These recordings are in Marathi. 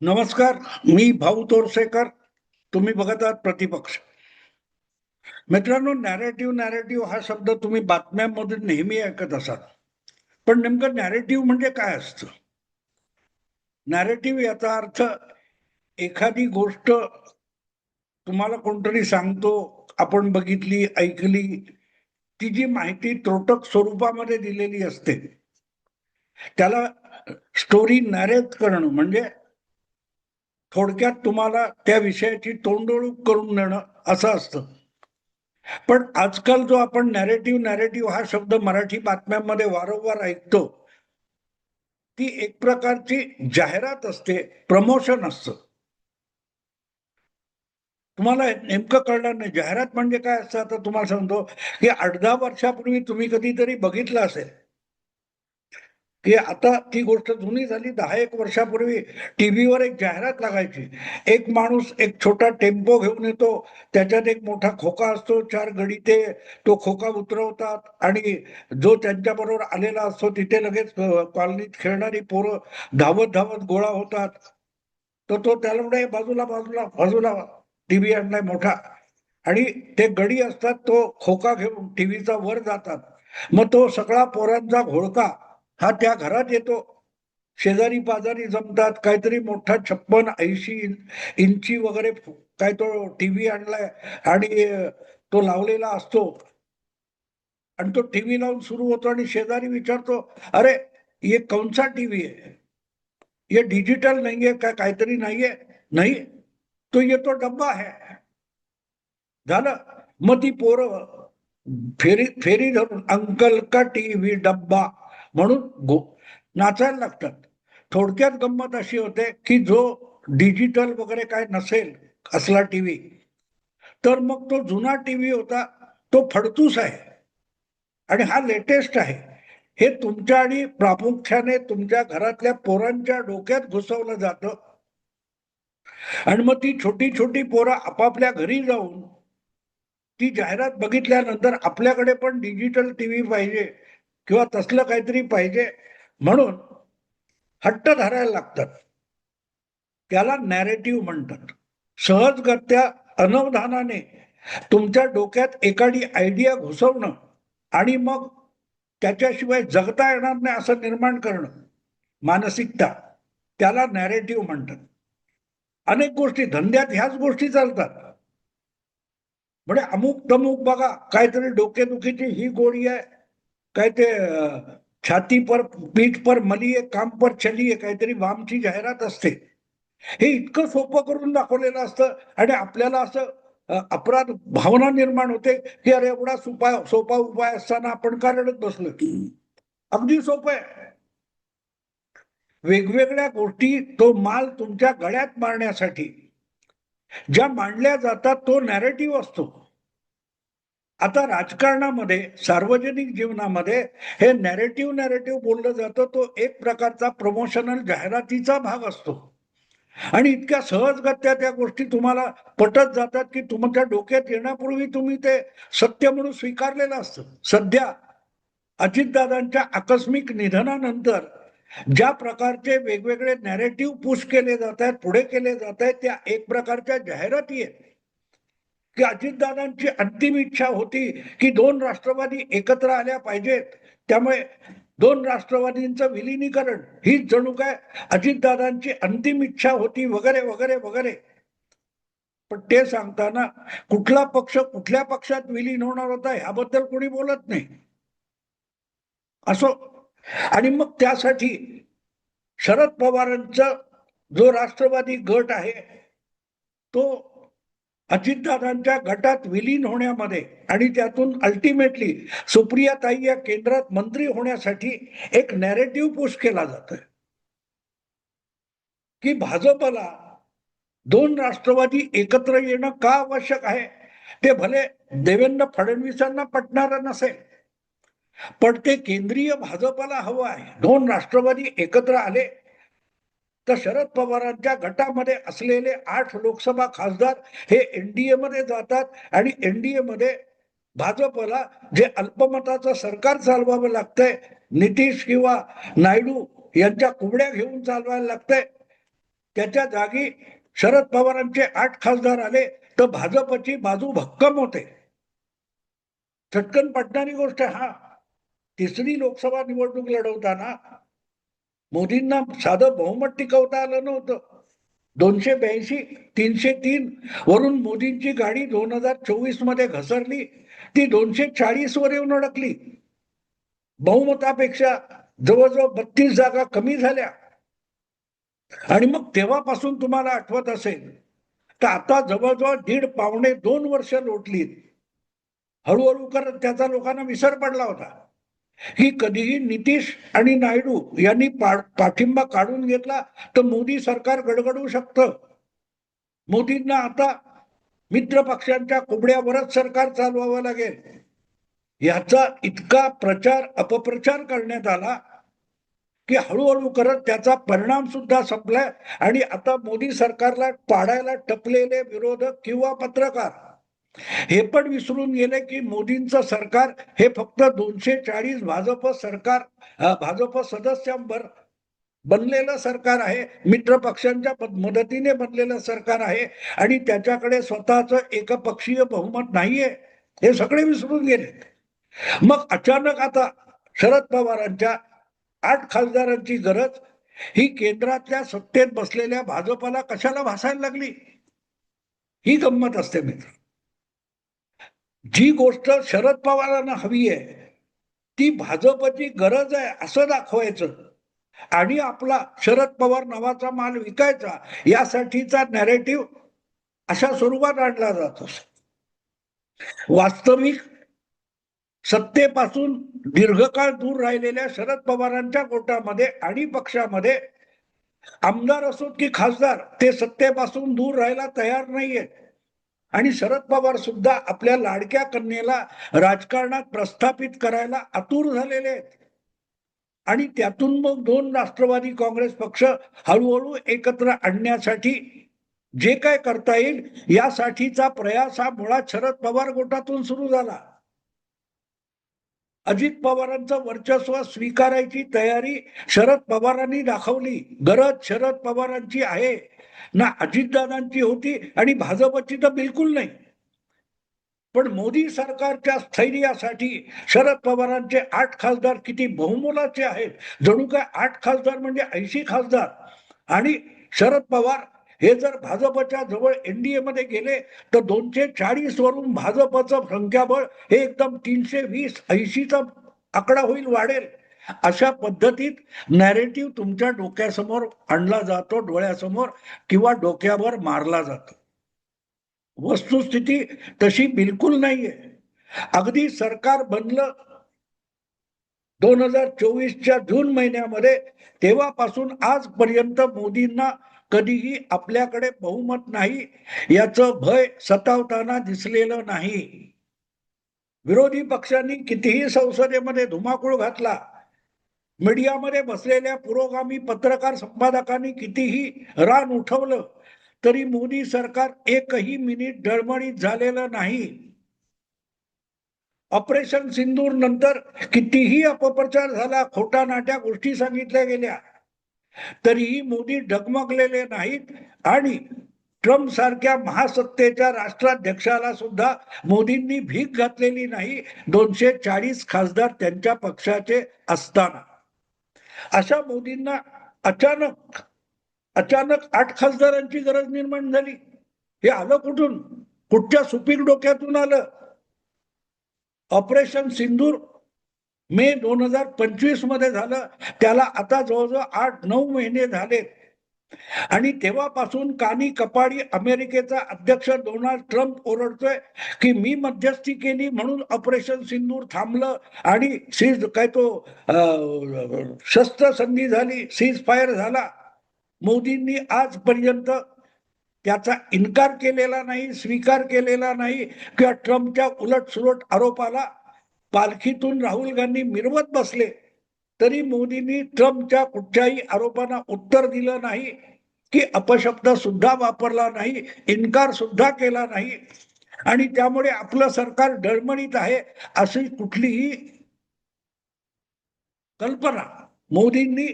नमस्कार. मी भाऊ तोरसेकर. तुम्ही बघत आहात प्रतिपक्ष. मित्रांनो, नॅरेटिव्ह नॅरेटिव्ह हा शब्द तुम्ही बातम्यांमध्ये नेहमी ऐकत असाल. पण नेमकं नॅरेटिव्ह म्हणजे काय असतं? नॅरेटिव्ह याचा अर्थ एखादी गोष्ट तुम्हाला कोणतरी सांगतो, आपण बघितली, ऐकली, ती जी माहिती त्रोटक स्वरूपामध्ये दिलेली असते, त्याला स्टोरी नॅरेट करणं म्हणजे थोडक्यात तुम्हाला त्या विषयाची तोंडओळख करून देणं असं असतं. पण आजकाल जो आपण नॅरेटिव्ह नॅरेटिव्ह हा शब्द मराठी बातम्यांमध्ये वारंवार ऐकतो, ती एक प्रकारची जाहिरात असते, प्रमोशन असतं. तुम्हाला नेमकं कळलं नाही जाहिरात म्हणजे काय असतं. आता तुम्हाला सांगतो की 8-10 वर्षापूर्वी तुम्ही कधीतरी बघितलं असेल की आता ती गोष्ट जुनी झाली. 10-1 वर्षापूर्वी टीव्हीवर एक जाहिरात लागायची. एक माणूस एक छोटा टेम्पो घेऊन येतो, त्याच्यात एक मोठा खोका असतो, 4 गडिते तो खोका उतरवतात आणि जो त्यांच्याबरोबर आलेला असतो तिथे लगेच कॉलनीत खेळणारी पोरं धावत धावत गोळा होतात. तर तो त्याला म्हणतो, बाजूला बाजूला बाजूला टीव्ही आणलाय मोठा." आणि ते गडी असतात, तो खोका घेऊन टीव्हीचा वर जातात. मग तो सगळा पोरांचा घोळका हा त्या घरात येतो. शेजारी पाजारी जमतात, काहीतरी मोठा 56-80 इंची वगैरे काय तो टीव्ही आणलाय आणि तो लावलेला असतो आणि तो टीव्ही लावून सुरू होतो आणि शेजारी विचारतो, "अरे, ये कौन सा टीव्ही है? ये डिजिटल नाहीये का काहीतरी नाहीये?" "नहीं, तो ये तो डब्बा है." झालं. मग ती पोरं फेरी फेरी धरून अंकल का टीव्ही डब्बा म्हणून नाचायला लागतात. थोडक्यात गंमत अशी होते की जो डिजिटल वगैरे काय नसेल असला टीव्ही, तर मग तो जुना टीव्ही होता, तो फडतूस आहे आणि हा लेटेस्ट आहे. हे तुमच्या आणि प्रामुख्याने तुमच्या घरातल्या पोरांच्या डोक्यात घुसवलं जातं आणि मग ती छोटी छोटी पोरं आपापल्या घरी जाऊन ती जाहिरात बघितल्यानंतर आपल्याकडे पण डिजिटल टीव्ही पाहिजे किंवा तसलं काहीतरी पाहिजे म्हणून हट्ट धरायला लागतात. त्याला नॅरेटिव्ह म्हणतात. सहजगत्या अनवधानाने तुमच्या डोक्यात एखादी आयडिया घुसवणं आणि मग त्याच्याशिवाय जगता येणार नाही असं निर्माण करणं, मानसिकता, त्याला नॅरेटिव्ह म्हणतात. अनेक गोष्टी धंद्यात ह्याच गोष्टी चालतात. म्हणजे अमुक तमुक बघा, काहीतरी डोकेदुखीची ही गोळी आहे, काय ते छाती पर पीठ पर मलिये काम पर चलिये काहीतरी वामची जाहिरात असते. हे इतकं सोपं करून दाखवलेलं असतं आणि आपल्याला असं अपराध भावना निर्माण होते की अरे एवढा सोपा सोपा उपाय असताना आपण का रडत बसलो. अगदी सोपं आहे. वेगवेगळ्या गोष्टी तो माल तुमच्या गळ्यात मारण्यासाठी ज्या मांडल्या जातात तो नॅरेटिव्ह असतो. आता राजकारणामध्ये, सार्वजनिक जीवनामध्ये हे नॅरेटिव्ह नॅरेटिव्ह बोललं जातं, तो एक प्रकारचा प्रमोशनल जाहिरातीचा भाग असतो. आणि इतक्या सहजगत्या त्या गोष्टी तुम्हाला पटत जातात की तुमच्या डोक्यात येण्यापूर्वी तुम्ही ते सत्य म्हणून स्वीकारलेलं असतं. सध्या अजितदादांच्या आकस्मिक निधनानंतर ज्या प्रकारचे वेगवेगळे नॅरेटिव्ह पुश केले जात आहेत, पुढे केले जात आहेत, त्या एक प्रकारच्या जाहिराती आहेत की अजितदादांची अंतिम इच्छा होती की 2 राष्ट्रवादी एकत्र आल्या पाहिजेत. त्यामुळे 2 राष्ट्रवादींचं विलिनीकरण हीच जणू काय अजितदादांची अंतिम इच्छा होती वगैरे वगैरे वगैरे. पण ते सांगताना कुठला पक्ष कुठल्या पक्षात विलीन होणार होता ह्याबद्दल कोणी बोलत नाही. असो. आणि मग त्यासाठी शरद पवारांचा जो राष्ट्रवादी गट आहे तो अजितदादांच्या गटात विलीन होण्यामध्ये आणि त्यातून अल्टिमेटली सुप्रियाताई या केंद्रात मंत्री होण्यासाठी एक नॅरेटिव्ह पुश केला जातोय की भाजपला 2 राष्ट्रवादी एकत्र येणं का आवश्यक आहे. ते भले देवेंद्र फडणवीसांना पटणारं नसेल, पण ते केंद्रीय भाजपला हवं आहे. 2 राष्ट्रवादी एकत्र आले तर शरद पवारांच्या गटामध्ये असलेले 8 लोकसभा खासदार हे एनडीए मध्ये जातात आणि एनडीए मध्ये भाजपला जे अल्पमताचं सरकार चालवावं लागतंय, नितीश किंवा नायडू यांच्या कुबड्या घेऊन चालवायला लागतंय, त्याच्या जागी शरद पवारांचे 8 खासदार आले तर भाजपची बाजू भक्कम होते. चटकन पटणारी गोष्ट. हा, तिसरी लोकसभा निवडणूक लढवताना मोदींना साधं बहुमत टिकवता आलं नव्हतं. 282 303 वरून मोदींची गाडी 2024 मध्ये घसरली, ती 240 वर येऊन अडकली. बहुमतापेक्षा जवळजवळ 32 जागा कमी झाल्या. आणि मग तेव्हापासून तुम्हाला आठवत असेल तर आता जवळजवळ 1.5-2 वर्ष लोटली. हळूहळू करत त्याचा लोकांना विसर पडला होता की कधीही नितीश आणि नायडू यांनी पाठिंबा काढून घेतला तर मोदी सरकार गडगडू शकतं. मोदींना आता मित्र पक्षांच्या कुबड्यावरच सरकार चालवावं लागेल. याचा इतका प्रचार अपप्रचार करण्यात आला की हळूहळू करत त्याचा परिणाम सुद्धा संपलाय. आणि आता मोदी सरकारला पाडायला टपलेले विरोधक किंवा पत्रकार हे पण विसरून गेले की मोदींचं सरकार हे फक्त 240 भाजप सदस्यांवर बनलेलं सरकार आहे, मित्र पक्षांच्या मदतीने बनलेलं सरकार आहे आणि त्याच्याकडे स्वतःच एकपक्षीय बहुमत नाहीये, हे सगळे विसरून गेले. मग अचानक आता शरद पवारांच्या 8 खासदारांची गरज ही केंद्रातल्या सत्तेत बसलेल्या भाजपला कशाला भासायला लागली? ही गंमत असते मित्र. जी गोष्ट शरद पवारांना हवी आहे ती भाजपची गरज आहे असं दाखवायचं आणि आपला शरद पवार नावाचा माल विकायचा यासाठीचा नॅरेटिव्ह अशा स्वरूपात आणला जातो. वास्तविक सत्तेपासून दीर्घकाळ दूर राहिलेल्या शरद पवारांच्या गोटामध्ये आणि पक्षामध्ये आमदार असोत की खासदार ते सत्तेपासून दूर राहायला तयार नाहीयेत. आणि शरद पवार सुद्धा आपल्या लाडक्या कन्येला राजकारणात प्रस्थापित करायला आतुर झालेले आहेत. आणि त्यातून मग 2 राष्ट्रवादी काँग्रेस पक्ष हळूहळू एकत्र आणण्यासाठी जे काय करता येईल यासाठीचा प्रयास हा मुळात शरद पवार गोटातून सुरू झाला. अजित पवारांचं वर्चस्व स्वीकारायची तयारी शरद पवारांनी दाखवली. गरज शरद पवारांची आहे ना अजितदादांची होती आणि भाजपची तर बिलकुल नाही. पण मोदी सरकारच्या स्थैर्यासाठी शरद पवारांचे 8 खासदार किती बहुमोलाचे आहेत. जणू काय 8 खासदार म्हणजे 80 खासदार. आणि शरद पवार हे जर भाजपच्या जवळ एनडीए मध्ये गेले तर 240 वरून भाजपचं संख्याबळ हे एकदम 320 80चा आकडा होईल, वाढेल. अशा पद्धतीत नॅरेटिव्ह तुमच्या डोक्यासमोर आणला जातो, डोळ्यासमोर किंवा डोक्यावर मारला जातो. वस्तुस्थिती तशी बिलकुल नाहीये. अगदी सरकार बनलं 2024च्या जून महिन्यामध्ये, तेव्हापासून आजपर्यंत मोदींना कधीही आपल्याकडे बहुमत नाही याचं भय सतावताना दिसलेलं नाही. विरोधी पक्षांनी कितीही संसदेमध्ये धुमाकूळ घातला, मीडियामध्ये बसलेल्या पुरोगामी पत्रकार संपादकांनी कितीही रान उठवलं तरी मोदी सरकार एकही मिनिट डळमळीत झालेलं नाही. ऑपरेशन सिंदूर नंतर कितीही अपप्रचार झाला, खोटा नाट्या गोष्टी सांगितल्या गेल्या, तरीही मोदी डगमगलेले नाहीत. आणि ट्रम्प सारख्या महासत्तेच्या राष्ट्राध्यक्षाला सुद्धा मोदींनी भीक घातलेली नाही, 240 खासदार त्यांच्या पक्षाचे असताना. अशा मोदींना अचानक 8 खासदारांची गरज निर्माण झाली. हे आलं कुठून? कुठच्या सुपीक डोक्यातून आलं? ऑपरेशन सिंदूर मे 2025 मध्ये झालं, त्याला आता जवळजवळ 8-9 महिने झाले. आणि तेव्हापासून कानी कपाडी अमेरिकेचा अध्यक्ष डोनाल्ड ट्रम्प ओरडतोय की मी मध्यस्थी केली म्हणून ऑपरेशन सिंदूर थांबलं आणि शस्त्रसंधी झाली, सीज फायर झाला. मोदींनी आजपर्यंत त्याचा इन्कार केलेला नाही, स्वीकार केलेला नाही किंवा ट्रम्पच्या उलटसुलट आरोपाला पालखीतून राहुल गांधी मिरवत बसले तरी मोदींनी ट्रम्पच्या कुठच्याही आरोपांना उत्तर दिलं नाही, की अपशब्द सुद्धा वापरला नाही, इन्कार सुद्धा केला नाही. आणि त्यामुळे आपलं सरकार डळमळीत आहे अशी कुठलीही कल्पना मोदींनी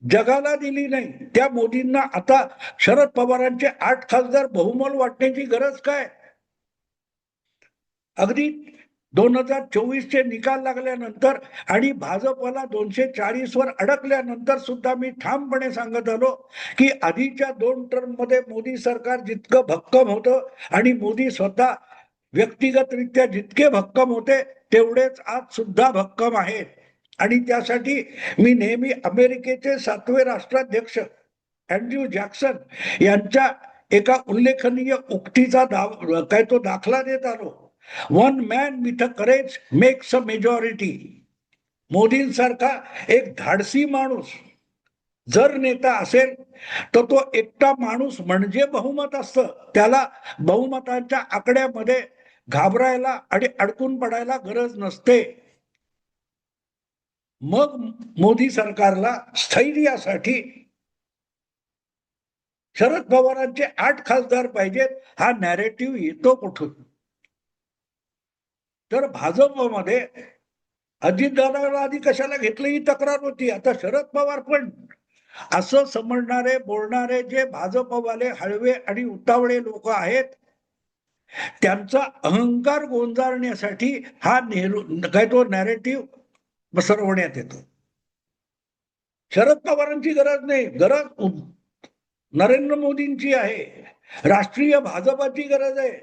जगाला दिली नाही त्या मोदींना आता शरद पवारांचे 8 खासदार बहुमल वाटण्याची गरज काय? अगदी 2024चे निकाल लागल्यानंतर आणि भाजपला 240 वर अडकल्यानंतर सुद्धा मी ठामपणे सांगत आलो की आधीच्या 2 टर्म मध्ये मोदी सरकार जितकं भक्कम होतं आणि मोदी स्वतः व्यक्तिगतरित्या जितके भक्कम होते तेवढेच आज सुद्धा भक्कम आहेत. आणि त्यासाठी मी नेहमी अमेरिकेचे 7वे राष्ट्राध्यक्ष अँड्र्यू जॅक्सन यांच्या एका उल्लेखनीय उक्तीचा काय तो दाखला देत आलो. One man with a courage makes a majority. मोदींसारखा एक धाडसी माणूस जर नेता असेल तर तो एकटा माणूस म्हणजे बहुमत असतं. त्याला बहुमताच्या आकड्यामध्ये घाबरायला आणि अडकून पडायला गरज नसते. मग मोदी सरकारला स्थैर्यासाठी शरद पवारांचे 8 खासदार पाहिजेत हा नॅरेटिव्ह येतो कुठून? तर भाजपमध्ये अजितदादाला आधी कशाला घेतलं ही तक्रार होती. आता शरद पवार पण असं समजणारे बोलणारे जे भाजपवाले हळवे आणि उतावळे लोक आहेत त्यांचा अहंकार गोंजारण्यासाठी हा काय तो नॅरेटिव्ह पसरवण्यात येतो. शरद पवारांची गरज नाही, गरज नरेंद्र मोदींची आहे, राष्ट्रीय भाजपाची गरज आहे.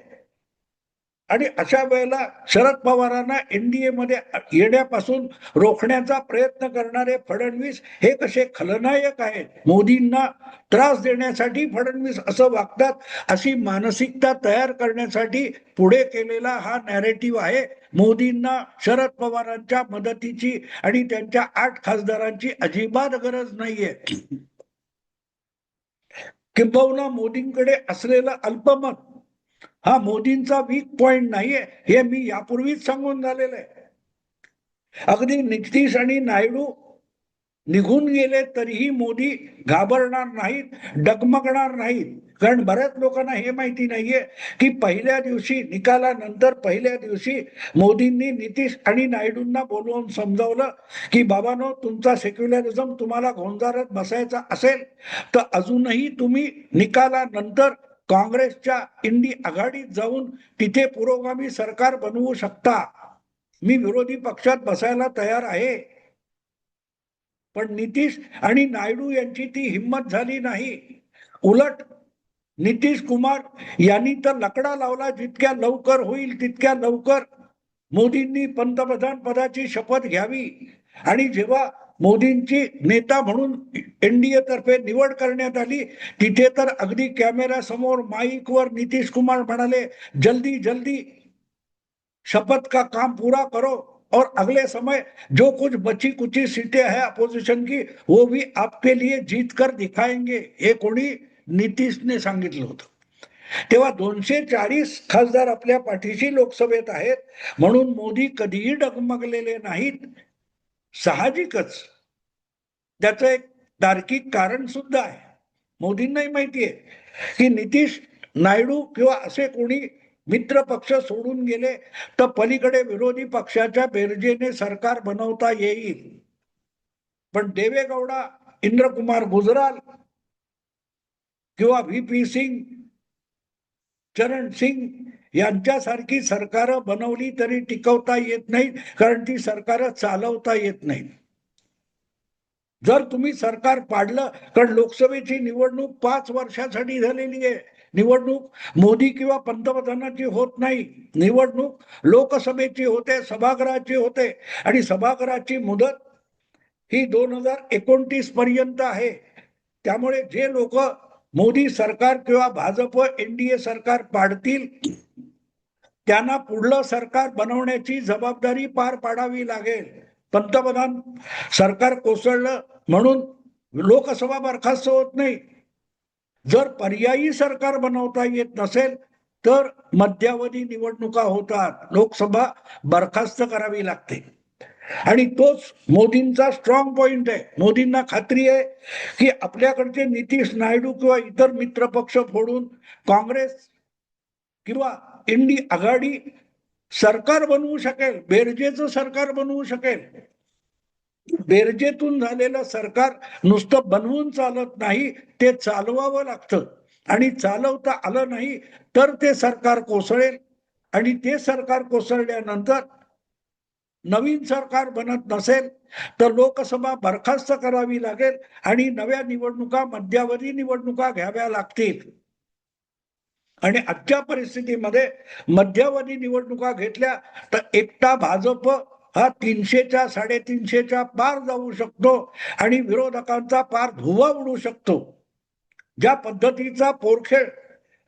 आणि अशा वेळेला शरद पवारांना एनडीए मध्ये येण्यापासून रोखण्याचा प्रयत्न करणारे फडणवीस हे कसे खलनायक आहेत. मोदींना त्रास देण्यासाठी फडणवीस असं वागतात अशी मानसिकता तयार करण्यासाठी पुढे केलेला हा नॅरेटिव्ह आहे. मोदींना शरद पवारांच्या मदतीची आणि त्यांच्या 8 खासदारांची अजिबात गरज नाहीये. किंबहुना मोदींकडे असलेलं अल्पमत हा मोदींचा वीक पॉइंट नाहीये हे मी यापूर्वीच सांगून झालेलं आहे. अगदी नितीश आणि नायडू निघून गेले तरीही मोदी घाबरणार नाहीत, डगमगणार नाहीत. कारण बऱ्याच लोकांना हे माहिती नाहीये की पहिल्या दिवशी निकालानंतर पहिल्या दिवशी मोदींनी नितीश आणि नायडूंना बोलवून समजावलं की बाबांनो, तुमचा सेक्युलरिझम तुम्हाला गोंजारत बसायचा असेल तर अजूनही तुम्ही निकालानंतर काँग्रेसच्या इंडी आघाडीत जाऊन तिथे पुरोगामी सरकार बनवू शकता. मी विरोधी पक्षात बसायला तयार आहे. पण नितीश आणि नायडू यांची ती हिंमत झाली नाही. उलट नितीश कुमार यांनी तर लकडा लावला, जितक्या लवकर होईल तितक्या लवकर मोदींनी पंतप्रधान पदाची शपथ घ्यावी. आणि जेव्हा मोदींची नेता म्हणून एनडीए तर्फे निवड करण्यात आली तिथे तर अगदी कॅमेरा समोर माईकवर नितीश कुमार म्हणाले, जल्दी जल्दी शपथ का काम पूरा करो और अगले समय जो कुछ बची कुची सीटें हैं अपोजिशन की वो भी आपके लिए जीत कर दिखाएंगे. हे कोणी नितीशने सांगितलं होतं. तेव्हा 240 खासदार आपल्या पाठीशी लोकसभेत आहेत म्हणून मोदी कधीही डगमगलेले नाहीत. साहजिकच त्याचं एक तार्किक कारण सुद्धा आहे. मोदींनाही माहिती आहे की नितीश नायडू किंवा असे कोणी मित्र पक्ष सोडून गेले तर पलीकडे विरोधी पक्षाच्या बेरजेने सरकार बनवता येईल. पण देवेगौडा, इंद्रकुमार गुजराल किंवा व्ही सिंग, चरण सिंग यांच्यासारखी सरकार बनवली तरी टिकवता येत नाही, कारण ती सरकार चालवता येत नाही. जर तुम्ही सरकार पाडलं, कारण लोकसभेची निवडणूक 5 वर्षासाठी झालेली आहे. निवडणूक मोदी किंवा पंतप्रधानाची होत नाही. निवडणूक लोकसभेची होते, सभागृहाची होते आणि सभागृहाची मुदत ही 2029 पर्यंत आहे. त्यामुळे जे लोक मोदी सरकार किंवा भाजप एनडीए सरकार पाडतील त्यांना पुढलं सरकार बनवण्याची जबाबदारी पार पाडावी लागेल. पंतप्रधान सरकार कोसळलं म्हणून लोकसभा बरखास्त होत नाही. जर पर्यायी सरकार बनवता येत नसेल तर मध्यावधी निवडणुका होतात, लोकसभा बरखास्त करावी लागते. आणि तोच मोदींचा स्ट्रॉंग पॉइंट आहे. मोदींना खात्री आहे की आपल्याकडचे नितीश, नायडू किंवा इतर मित्र पक्ष फोडून काँग्रेस किंवा इंडी आघाडी सरकार बनवू शकेल, बेरजेचं सरकार बनवू शकेल. बेरजेतून झालेलं सरकार नुसतं बनवून चालत नाही, ते चालवावं लागतं. आणि चालवता आलं नाही तर ते सरकार कोसळेल. आणि ते सरकार कोसळल्यानंतर नवीन सरकार बनत नसेल तर लोकसभा बरखास्त करावी लागेल आणि नव्या निवडणुका, मध्यावधी निवडणुका घ्याव्या लागतील. आणि आजच्या परिस्थितीमध्ये मध्यावधी निवडणुका घेतल्या तर एकटा भाजप हा 300च्या 350च्या पार जाऊ शकतो आणि विरोधकांचा पार धुव्वा उडू शकतो. ज्या पद्धतीचा पोरखेळ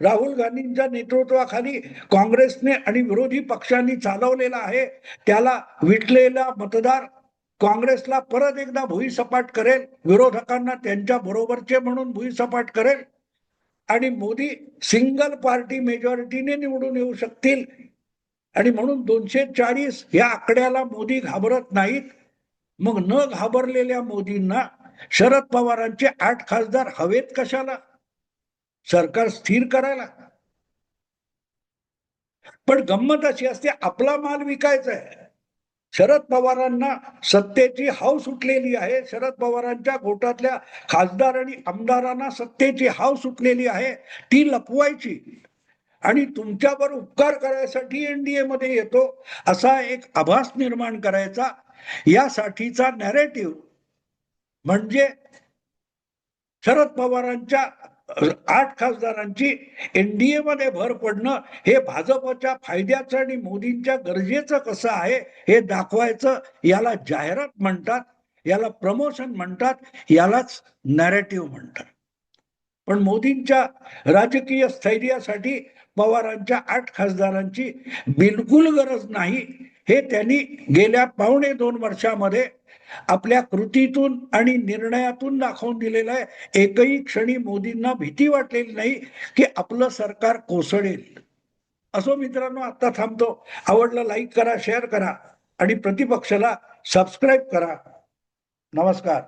राहुल गांधींच्या नेतृत्वाखाली काँग्रेसने आणि विरोधी पक्षांनी चालवलेला आहे, त्याला विटलेला मतदार काँग्रेसला परत एकदा भुईसपाट करेल, विरोधकांना त्यांच्या बरोबरचे म्हणून भुईसपाट करेल आणि मोदी सिंगल पार्टी मेजॉरिटीने निवडून येऊ शकतील. आणि म्हणून 240 या आकड्याला मोदी घाबरत नाहीत. मग न घाबरलेल्या मोदींना शरद पवारांचे 8 खासदार हवेत कशाला? सरकार स्थिर करायला. पण गंमत अशी असते, आपला माल विकायचा आहे. शरद पवारांना सत्तेची हाव सुटलेली आहे. शरद पवारांच्या गोटातल्या खासदार आणि आमदारांना सत्तेची हाव सुटलेली आहे, ती लपवायची आणि तुमच्यावर उपकार करायसाठी एनडीए मध्ये येतो असा एक आभास निर्माण करायचा. यासाठीचा नॅरेटिव्ह म्हणजे शरद पवारांच्या 8 खासदारांची एनडीए मध्ये भर पडणं हे भाजपच्या फायद्याचं आणि मोदींच्या गरजेचं कसं आहे हे दाखवायचं. याला जाहिरात म्हणतात, याला प्रमोशन म्हणतात, यालाच नॅरेटिव्ह म्हणतात. पण मोदींच्या राजकीय स्थैर्यासाठी पवारांच्या 8 खासदारांची बिलकुल गरज नाही, हे त्यांनी गेल्या 2.25 वर्षामध्ये आपल्या कृतीतून आणि निर्णयातून दाखवून दिलेलं आहे. एकही क्षणी मोदींना भीती वाटलेली नाही की आपलं सरकार कोसळेल. असो मित्रांनो, आता थांबतो. आवडलं लाईक करा, शेअर करा आणि प्रतिपक्षाला सबस्क्राईब करा. नमस्कार.